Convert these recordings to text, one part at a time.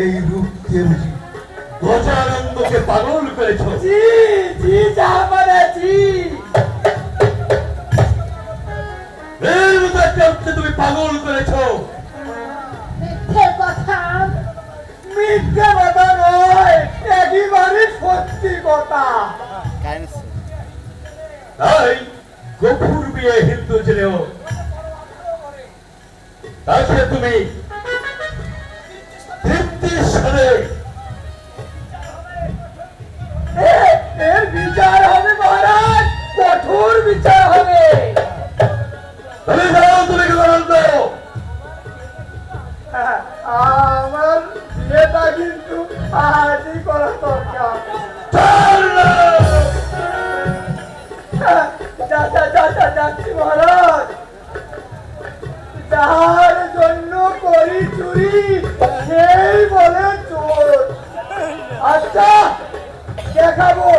এই রূপ দিয়ে বুঝি গজানন্দকে পাগল করেছ? জি জি জাহাপানা জি। এর মতো একটা রূপকে তুমি পাগল করেছ? মিথ্যে কথা, মিথ্যে কথা নয়, একেবারে সত্যি কথা। তাই গফুর বিয়ে হিন্দু ছেলেও তাকে তুমি তৃপ্তির সাথে এর বিচার হবে মহারাজ, কঠোর বিচার হবে। তুমি যাও, তুমি গজানন্দ। আমার বিয়েটা কিন্তু আজই করা দরকার। যাচ্ছি মহারাজ। যার জন্য করি চুরি সেই বলে চোর। আচ্ছা দেখাবো।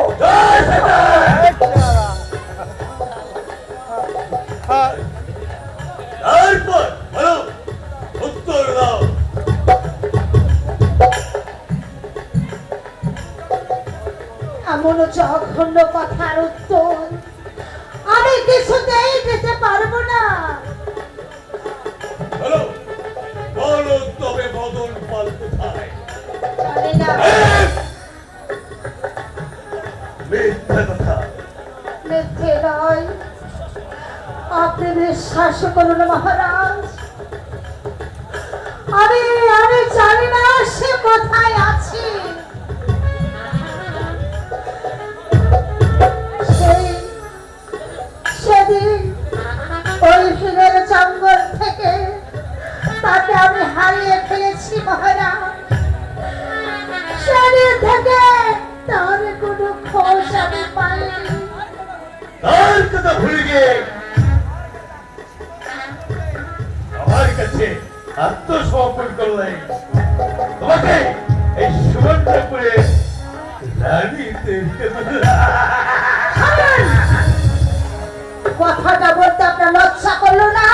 তারপর বলো, উত্তর দাও। এমন জঘন্য কথার উত্তর আমি কিছুতেই দিতে পারবো না। বলো, বলো তবে বদন পাল কোথায়? জানি না। মিথ্যা কথা। মিথ্যে নয়, আপনি বিশ্বাস করুন মহারাজ, আমি আমি জানি না সে কোথায় আছে। সেদিন ওই হিলের জঙ্গল থেকে তাকে আমি হারিয়ে ফেলেছি মহারাজ। সেদিন থেকে তার কোনো খোঁজ আমি পাইনি। তার কথা ভুলে গিয়ে আমার কাছে আত্মসমর্পণ করলে তোমাকে এই সুবর্ণপুরে রানী কথাটা বলতে আপনার লজ্জা করলো না?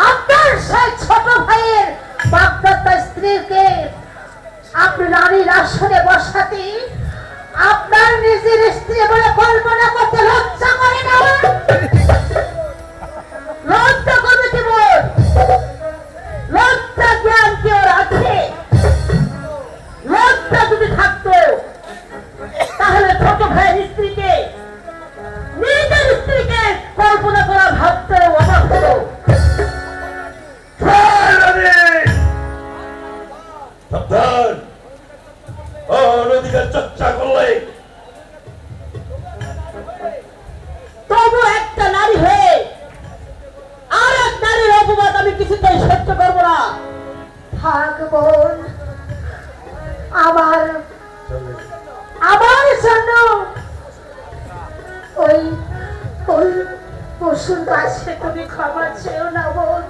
আপনার সেই ছোট ভাইয়ের বাগদত্তা স্ত্রীকে আপনি রানীর আসনে বসাতে আপনার নিজের স্ত্রী বলে কল্পনা করতে লজ্জা করে না? লজ্জা করবে কি বল? লজ্জা জ্ঞান কেউ রাখে? লজ্জা যদি থাকতো তাহলে ছোট ভাইয়ের স্ত্রীকে, নিজের স্ত্রীকে কল্পনা করা ভাবতে অবাক হতো। সাবধান, অনধিকার চর্চা করলে তবু একটা নারী হয়ে আর এক নারীর অপবাদ আমি কিছুতেই সহ্য করবো না। থাক বোন, আমার আমার জন্য ওই ওই পশুর কাছে তুমি ক্ষমা চেও না বোন।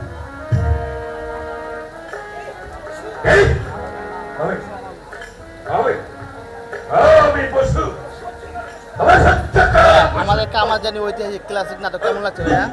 আমি পশু, আমার সত্য আমাদের কামার জানি ঐতিহাসিক ক্লাসিক নাটক কেমন লাগছে ভাইয়া?